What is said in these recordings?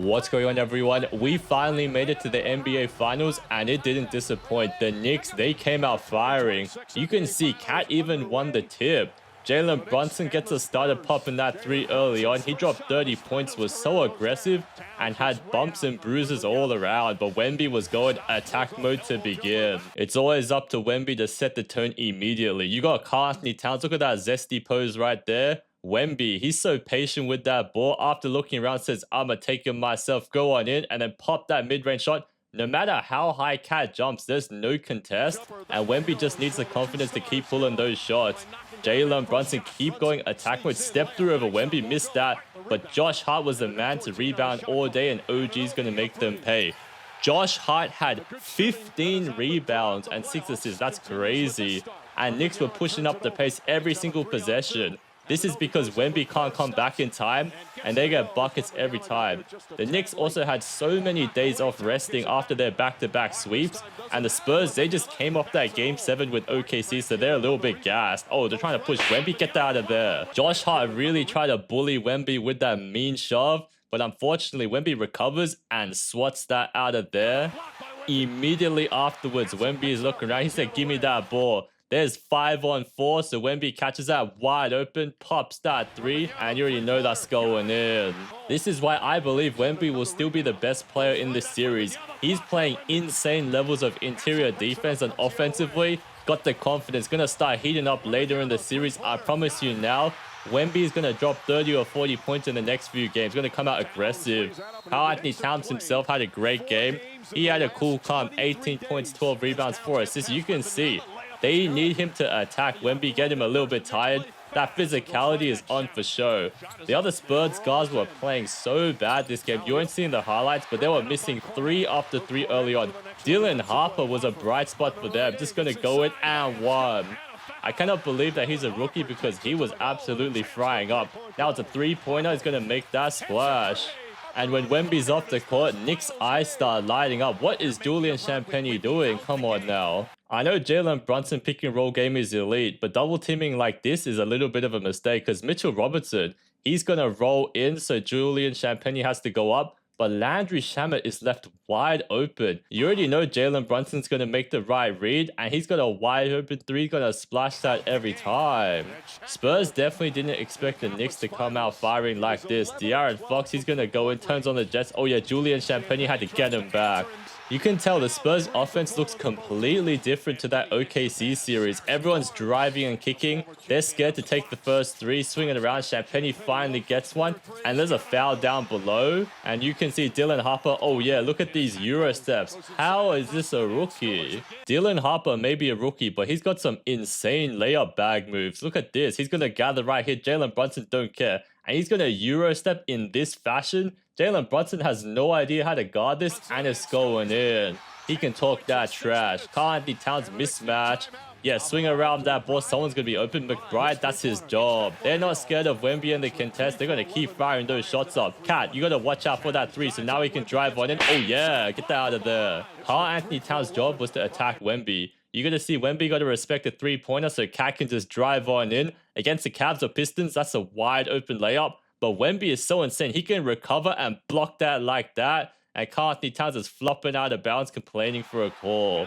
What's going on, everyone? We finally made it to the NBA Finals, and it didn't disappoint. The Knicks, they came out firing. You can see Cat even won the tip. Jalen Brunson gets a starter popping that three early on. He dropped 30 points, was so aggressive, and had bumps and bruises all around. But Wemby was going attack mode to begin. It's always up to Wemby to set the tone immediately. You got Karl Anthony Towns. Look at that zesty pose right there. Wemby, he's so patient with that ball. After looking around, says, I'ma take it myself, go on in, and then pop that mid-range shot. No matter how high Cat jumps, there's no contest, and Wemby just needs the confidence to keep pulling those shots. Jalen Brunson keep going attack mode, step through over Wemby, missed that, but Josh Hart was the man to rebound all day, and OG's gonna make them pay. Josh Hart had 15 rebounds and 6 assists. That's crazy. And Knicks were pushing up the pace every single possession. This is because Wemby can't come back in time, and they get buckets every time. The Knicks also had so many days off resting after their back-to-back sweeps, and the Spurs, they just came off that Game 7 with OKC, so they're a little bit gassed. Oh, they're trying to push Wemby. Get that out of there. Josh Hart really tried to bully Wemby with that mean shove, but unfortunately, Wemby recovers and swats that out of there. Immediately afterwards, Wemby is looking around. He said, give me that ball. There's 5-on-4, so Wemby catches that wide open, pops that three, and you already know that's going in. This is why I believe Wemby will still be the best player in this series. He's playing insane levels of interior defense, and offensively, got the confidence. Gonna start heating up later in the series. I promise you now, Wemby is going to drop 30 or 40 points in the next few games. Going to come out aggressive. Karl Anthony Towns himself had a great game. He had a cool, calm 18 points, 12 rebounds, 4 assists. You can see they need him to attack Wemby, get him a little bit tired. That physicality is on for show. The other Spurs guys were playing so bad this game. You weren't seeing the highlights, but they were missing 3 after 3 early on. Dylan Harper was a bright spot for them. Just going to go in and one. I cannot believe that he's a rookie because he was absolutely frying up. Now it's a three-pointer. He's going to make that splash. And when Wemby's off the court, Knicks' eyes start lighting up. What is Julian Champagnie doing? Come on now. I know Jalen Brunson pick and roll game is elite, but double teaming like this is a little bit of a mistake because Mitchell Robertson, he's going to roll in, so Julian Champagnie has to go up. But Landry Shamet is left wide open. You already know Jalen Brunson's going to make the right read, and he's got a wide open three, going to splash that every time. Spurs definitely didn't expect the Knicks to come out firing like this. De'Aaron Fox, he's going to go in, turns on the Jets. Oh yeah, Julian Champagnie had to get him back. You can tell the Spurs offense looks completely different to that OKC series. Everyone's driving and kicking. They're scared to take the first three, swinging around. Champagnie finally gets one, and there's a foul down below. And you can see Dylan Harper. Oh yeah, look at these Euro steps. How is this a rookie? Dylan Harper may be a rookie, but he's got some insane layup bag moves. Look at this. He's going to gather right here. Jalen Brunson don't care. And he's going to Euro step in this fashion. Jalen Brunson has no idea how to guard this, and it's going in. He can talk that trash. Karl Anthony Towns mismatch. Yeah, swing around that ball. Someone's going to be open. McBride, that's his job. They're not scared of Wemby in the contest. They're going to keep firing those shots up. Cat, you got to watch out for that three, so now he can drive on in. Oh, yeah, get that out of there. Karl Anthony Towns' job was to attack Wemby. You're going to see Wemby got to respect the three-pointer, so Cat can just drive on in. Against the Cavs or Pistons, that's a wide open layup. But Wemby is so insane. He can recover and block that like that. And Karl Anthony Towns is flopping out of bounds, complaining for a call.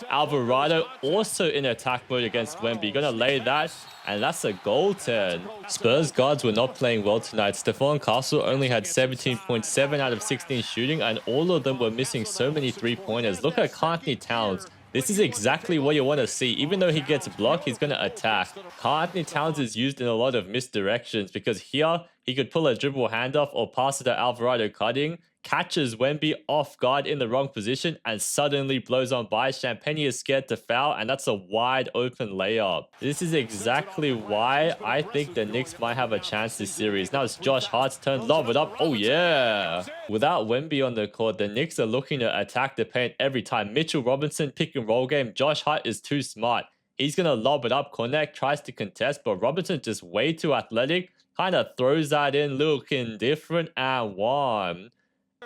Alvarado also in attack mode against Wemby. Gonna lay that, and that's a goaltend. Spurs guards were not playing well tonight. Stephon Castle only had 17.7 out of 16 shooting, and all of them were missing so many three-pointers. Look at Karl Anthony Towns. This is exactly what you want to see. Even though he gets blocked, he's going to attack. Karl Anthony Towns is used in a lot of misdirections because here, he could pull a dribble handoff or pass it to Alvarado cutting, catches Wemby off guard in the wrong position, and suddenly blows on by. Champagnie is scared to foul, and that's a wide open layup. This is exactly why I think the Knicks might have a chance this series. Now it's Josh Hart's turn. Lob it up. Oh yeah. Without Wemby on the court, the Knicks are looking to attack the paint every time. Mitchell Robinson pick and roll game. Josh Hart is too smart. He's going to lob it up. Connect tries to contest, but Robinson just way too athletic. Kind of throws that in, looking different, and one.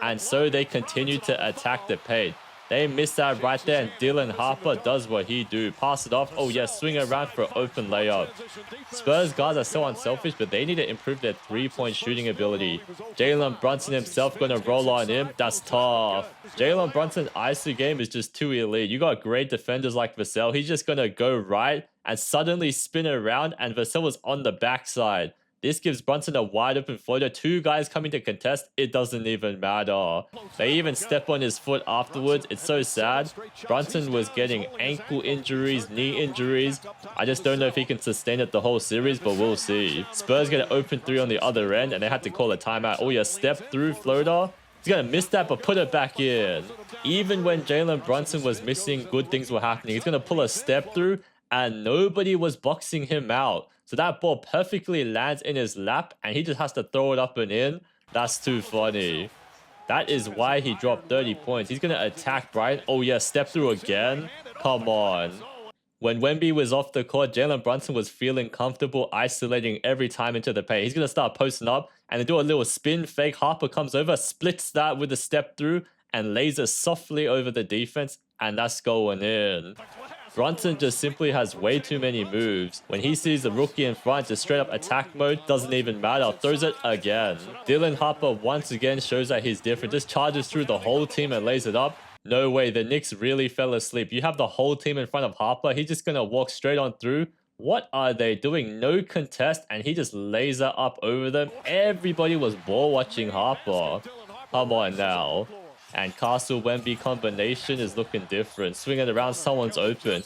And so they continue to attack the paint. They missed that right there, and Dylan Harper does what he do. Pass it off. Oh, yeah, swing around for an open layup. Spurs guys are so unselfish, but they need to improve their three-point shooting ability. Jalen Brunson himself going to roll on him. That's tough. Jalen Brunson's ISO game is just too elite. You got great defenders like Vassell. He's just going to go right and suddenly spin around, and Vassell was on the backside. This gives Brunson a wide open floater. Two guys coming to contest. It doesn't even matter. They even step on his foot afterwards. It's so sad. Brunson was getting ankle injuries, knee injuries. I just don't know if he can sustain it the whole series, but we'll see. Spurs get an open three on the other end, and they had to call a timeout. Oh yeah, step through floater. He's going to miss that, but put it back in. Even when Jalen Brunson was missing, good things were happening. He's going to pull a step through, and nobody was boxing him out. So that ball perfectly lands in his lap, and he just has to throw it up and in. That's too funny. That is why he dropped 30 points. He's going to attack Bryant. Oh, yeah, step through again. Come on. When Wemby was off the court, Jalen Brunson was feeling comfortable isolating every time into the paint. He's going to start posting up and then do a little spin fake. Harper comes over, splits that with a step through, and lays it softly over the defense, and that's going in. Brunson just simply has way too many moves. When he sees the rookie in front, just straight up attack mode, doesn't even matter. Throws it again. Dylan Harper once again shows that he's different. Just charges through the whole team and lays it up. No way, the Knicks really fell asleep. You have the whole team in front of Harper. He's just going to walk straight on through. What are they doing? No contest, and he just lays it up over them. Everybody was ball watching Harper. Come on now. And Castle Wemby combination is looking different. Swinging around, someone's open.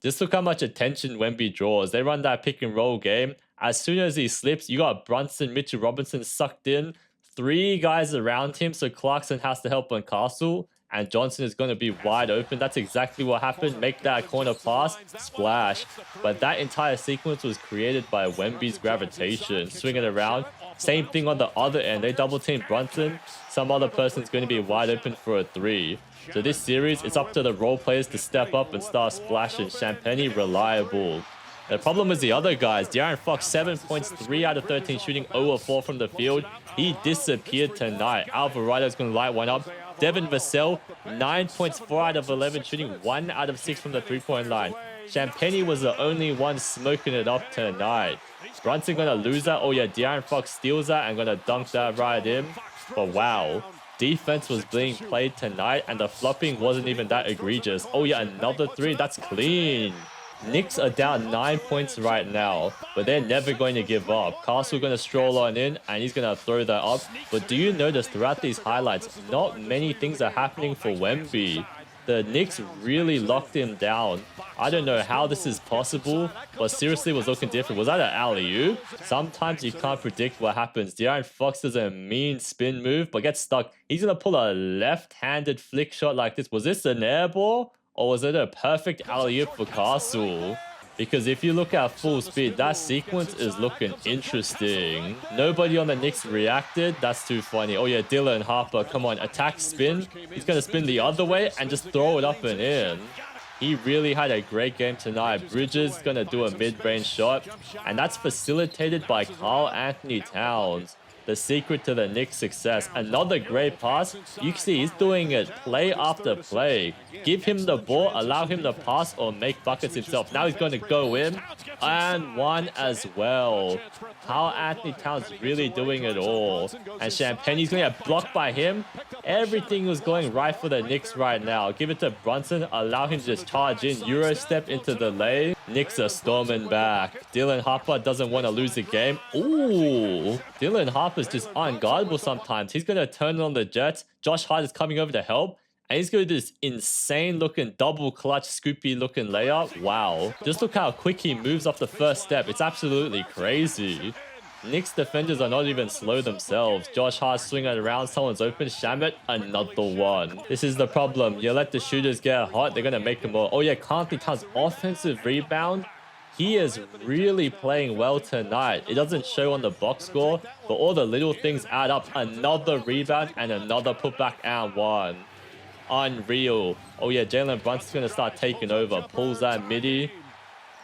Just look how much attention Wemby draws. They run that pick and roll game. As soon as he slips, you got Brunson, Mitchell Robinson sucked in. Three guys around him, so Clarkson has to help on Castle. And Johnson is going to be wide open. That's exactly what happened. Make that corner pass. Splash. But that entire sequence was created by Wemby's gravitation. Swinging around. Same thing on the other end. They double team Brunson. Some other person's going to be wide open for a three. So this series, it's up to the role players to step up and start splashing. Champagne reliable. The problem is the other guys. De'Aaron Fox, 7 points, 3 out of 13 shooting, 0 of 4 from the field. He disappeared tonight. Alvarado's going to light one up. Devin Vassell, 9 points, 4 out of 11 shooting, 1 out of 6 from the three-point line. Champagne was the only one smoking it up tonight. Brunson going to lose that. Oh yeah, De'Aaron Fox steals that and going to dunk that right in. But wow, defense was being played tonight and the flopping wasn't even that egregious. Oh yeah, another three. That's clean. Knicks are down 9 points right now, but they're never going to give up. Castle going to stroll on in, and he's going to throw that up. But do you notice throughout these highlights, not many things are happening for Wemby. The Knicks really locked him down. I don't know how this is possible, but seriously was looking different. Was that an alley-oop? Sometimes you can't predict what happens. De'Aaron Fox does a mean spin move, but gets stuck. He's going to pull a left-handed flick shot like this. Was this an air ball? Or was it a perfect alley-oop for Castle? Because if you look at full speed, that sequence is looking interesting. Nobody on the Knicks reacted. That's too funny. Oh yeah, Dylan Harper, come on, attack spin. He's going to spin the other way and just throw it up and in. He really had a great game tonight. Bridges going to do a mid-range shot. And that's facilitated by Karl Anthony Towns. The secret to the Knicks' success. Another great pass. You can see he's doing it play after play. Give him the ball, allow him to pass or make buckets himself. Now he's going to go in. And one as well. Karl Anthony Towns really doing it all. And Champagne's going to get blocked by him. Everything was going right for the Knicks right now. Give it to Brunson. Allow him to just charge in. Euro step into the lane. Knicks are storming back. Dylan Harper doesn't want to lose the game. Ooh. Dylan Harper's just unguardable sometimes. He's going to turn on the Jets. Josh Hart is coming over to help. And he's going to do this insane looking double clutch scoopy looking layup. Wow. Just look how quick he moves off the first step. It's absolutely crazy. Knicks defenders are not even slow themselves. Josh Hart swinging around, someone's open. Shamet, another one. This is the problem. You let the shooters get hot, they're going to make them more. Oh yeah, Carnty Towns offensive rebound. He is really playing well tonight. It doesn't show on the box score, but all the little things add up. Another rebound and another putback and one. Unreal. Oh yeah, Jalen Brunson's going to start taking over. Pulls that midi.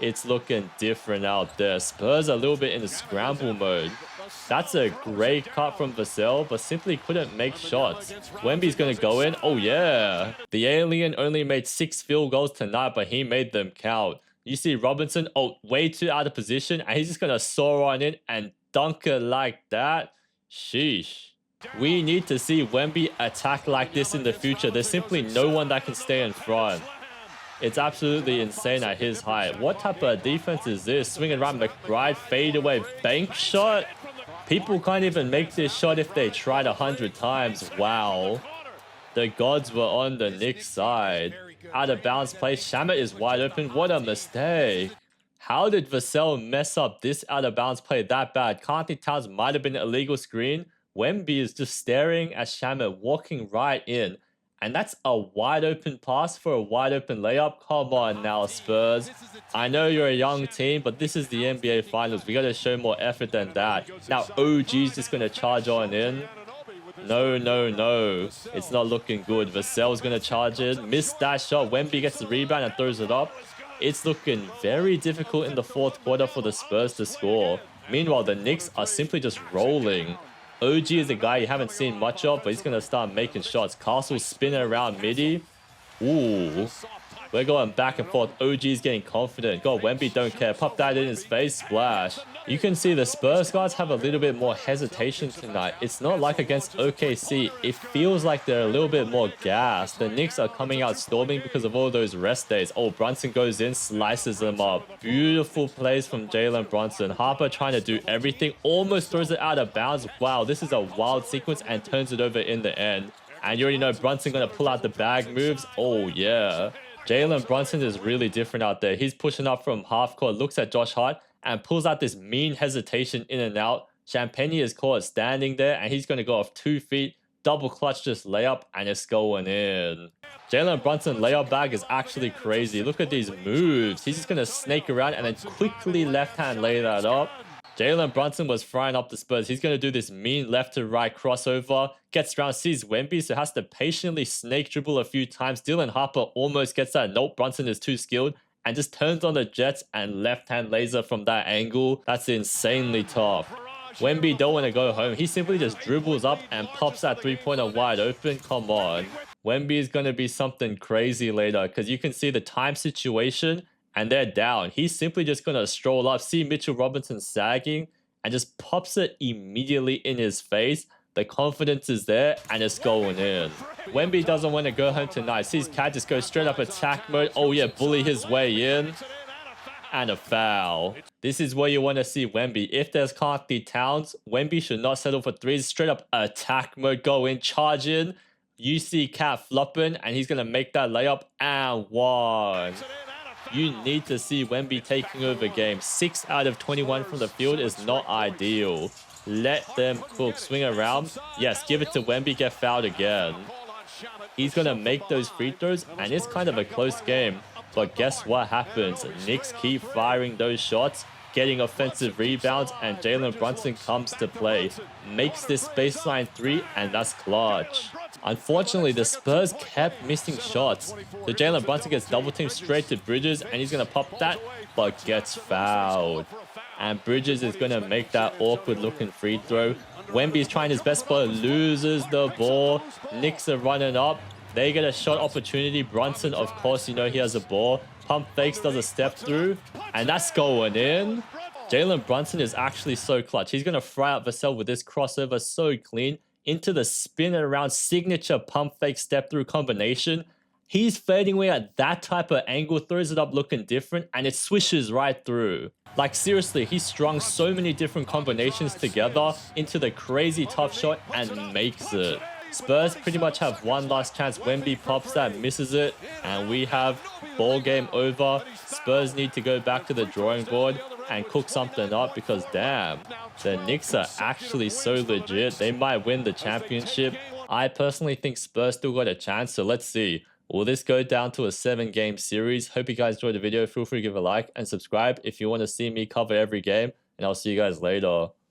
It's looking different out there. Spurs a little bit in the scramble mode. That's a great cut from Vassell, but simply couldn't make shots. Wemby's gonna go in. Oh yeah. The alien only made 6 field goals tonight, but he made them count. You see Robinson, oh, way too out of position, and he's just gonna soar on in and dunk it like that. Sheesh. We need to see Wemby attack like this in the future. There's simply no one that can stay in front. It's absolutely insane at his height. What type of defense is this? Swinging around McBride, fadeaway bank shot? People can't even make this shot if they tried 100 times. Wow. The gods were on the Knicks side. Out of bounds play. Shamet is wide open. What a mistake. How did Vassell mess up this out of bounds play that bad? Carney Towns might have been an illegal screen. Wemby is just staring at Shamet, walking right in. And that's a wide open pass for a wide open layup. Come on now, Spurs. I know you're a young team, but this is the NBA Finals. We got to show more effort than that. Now OG's just going to charge on in. No, no, no. It's not looking good. Vassell's going to charge in. Missed that shot. Wemby gets the rebound and throws it up. It's looking very difficult in the fourth quarter for the Spurs to score. Meanwhile, the Knicks are simply just rolling. OG is a guy you haven't seen much of, but he's going to start making shots. Castle spinning around midi. Ooh. We're going back and forth. OG is getting confident. God, Wemby don't care. Pop that in his face. Splash. You can see the Spurs guys have a little bit more hesitation tonight. It's not like against OKC. It feels like they're a little bit more gassed. The Knicks are coming out storming because of all those rest days. Oh, Brunson goes in, slices them up. Beautiful plays from Jalen Brunson. Harper trying to do everything. Almost throws it out of bounds. Wow, this is a wild sequence and turns it over in the end. And you already know Brunson going to pull out the bag moves. Oh, yeah. Jalen Brunson is really different out there. He's pushing up from half court, looks at Josh Hart, and pulls out this mean hesitation in and out. Champagne is caught standing there, and he's going to go off 2 feet. Double clutch, just layup, and it's going in. Jalen Brunson layup bag is actually crazy. Look at these moves. He's just going to snake around and then quickly left-hand lay that up. Jalen Brunson was frying up the Spurs. He's going to do this mean left to right crossover. Gets around, sees Wemby, so has to patiently snake dribble a few times. Dylan Harper almost gets that. Nope, Brunson is too skilled. And just turns on the Jets and left-hand laser from that angle. That's insanely tough. Wemby don't want to go home. He simply just dribbles up and pops that three-pointer wide open. Come on. Wemby is going to be something crazy later because you can see the time situation. And they're down. He's simply just going to stroll up, see Mitchell Robinson sagging, and just pops it immediately in his face. The confidence is there, and it's going in. Wemby doesn't want to go home tonight. Sees Cat just go straight up attack mode. Oh yeah, bully his way in. And a foul. This is where you want to see Wemby. If there's Carney Towns, Wemby should not settle for threes. Straight up attack mode, go in, charge in. You see Cat flopping, and he's going to make that layup, and one. You need to see Wemby taking over games. 6 out of 21 from the field is not ideal. Let them cook. Swing around. Yes, give it to Wemby. Get fouled again. He's going to make those free throws, and it's kind of a close game. But guess what happens? Knicks keep firing those shots, getting offensive rebounds, and Jalen Brunson comes to play. Makes this baseline 3, and that's clutch. Unfortunately, the Spurs kept missing shots. So Jalen Brunson gets double-teamed straight to Bridges, and he's going to pop that, but gets fouled. And Bridges is going to make that awkward-looking free throw. Wemby is trying his best, but loses the ball. Knicks are running up. They get a shot opportunity. Brunson, of course, you know he has a ball. Pump fakes, does a step through, and that's going in. Jalen Brunson is actually so clutch. He's going to fry out Vassell with this crossover so clean. Into the spin and around signature pump fake step through combination. He's fading away at that type of angle, throws it up looking different, and it swishes right through. Like seriously, he strung so many different combinations together into the crazy tough shot and makes it. Spurs pretty much have one last chance. Wemby pops that, misses it, and we have ball game over. Spurs need to go back to the drawing board and cook something up because damn, the Knicks are actually so legit. They might win the championship. I personally think Spurs still got a chance, so let's see. Will this go down to a 7-game series? Hope you guys enjoyed the video. Feel free to give a like and subscribe if you want to see me cover every game, and I'll see you guys later.